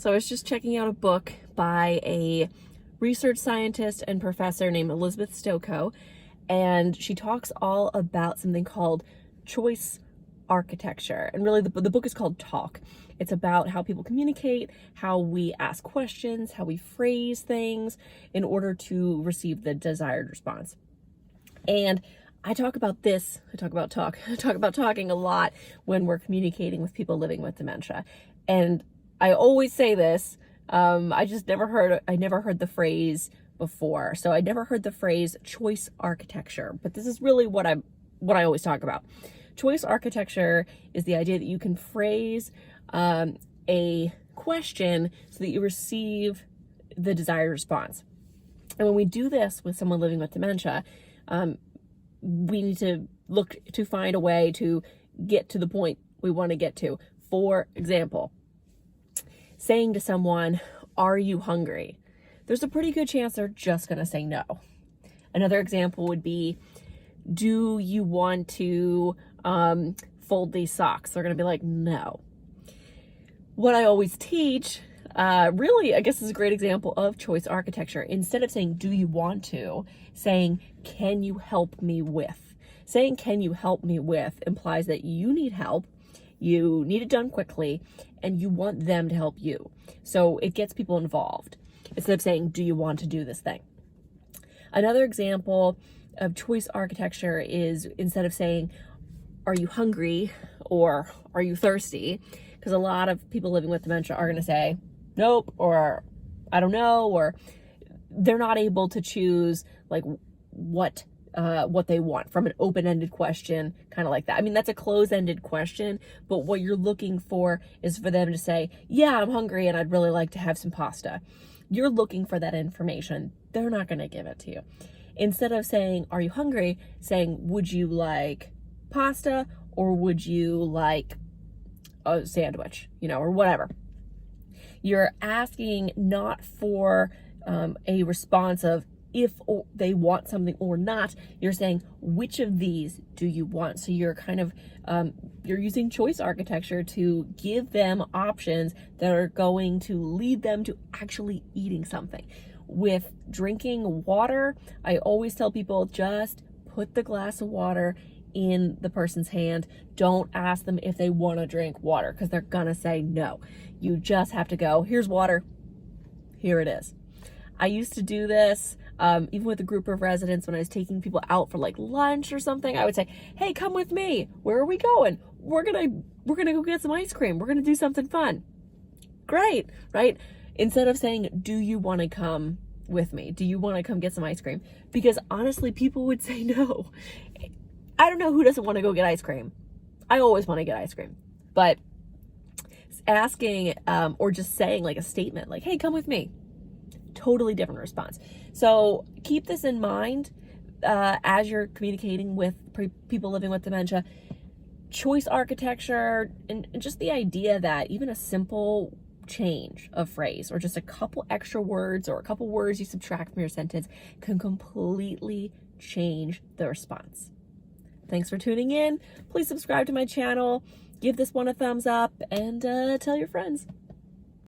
So I was just checking out a book by a research scientist and professor named Elizabeth Stokoe, and she talks all about something called choice architecture. And really the book is called Talk. It's about how people communicate, how we ask questions, how we phrase things in order to receive the desired response. And I talk about talking a lot when we're communicating with people living with dementia. And I always say this, I never heard the phrase before. So I never heard the phrase choice architecture, but this is really what I always talk about. Choice architecture is the idea that you can phrase a question so that you receive the desired response. And when we do this with someone living with dementia, we need to look to find a way to get to the point we want to get to. For example, saying to someone, "Are you hungry?" There's a pretty good chance they're just going to say no. Another example would be, "Do you want to fold these socks?" They're going to be like, "No." What I always teach, really, I guess is a great example of choice architecture. Instead of saying, "Do you want to?" saying, "Can you help me with?" Saying, "Can you help me with?" implies that you need help, you need it done quickly, and you want them to help you. So it gets people involved instead of saying, "Do you want to do this thing?" Another example of choice architecture is instead of saying, "Are you hungry?" or "Are you thirsty?" Because a lot of people living with dementia are going to say, "Nope," or "I don't know," or they're not able to choose like what they want from an open-ended question, kind of like that. I mean, that's a closed-ended question, but what you're looking for is for them to say, "Yeah, I'm hungry and I'd really like to have some pasta." You're looking for that information. They're not going to give it to you. Instead of saying, "Are you hungry?" saying, "Would you like pasta or would you like a sandwich?" Or whatever. You're asking not for a response of if they want something or not. You're saying, which of these do you want? So you're kind of, you're using choice architecture to give them options that are going to lead them to actually eating something. With drinking water, I always tell people, just put the glass of water in the person's hand. Don't ask them if they want to drink water, because they're gonna say no. You just have to go, "Here's water, here it is." I used to do this even with a group of residents when I was taking people out for like lunch or something. I would say, "Hey, come with me. Where are we going? We're gonna go get some ice cream. We're gonna do something fun." Great, right? Instead of saying, "Do you want to come with me? Do you want to come get some ice cream?" Because honestly, people would say no. I don't know who doesn't want to go get ice cream. I always want to get ice cream. But asking or just saying like a statement like, "Hey, come with me." Totally different response. So keep this in mind as you're communicating with people living with dementia. Choice architecture and just the idea that even a simple change of phrase or just a couple extra words or a couple words you subtract from your sentence can completely change the response. Thanks for tuning in. Please subscribe to my channel, give this one a thumbs up, and tell your friends.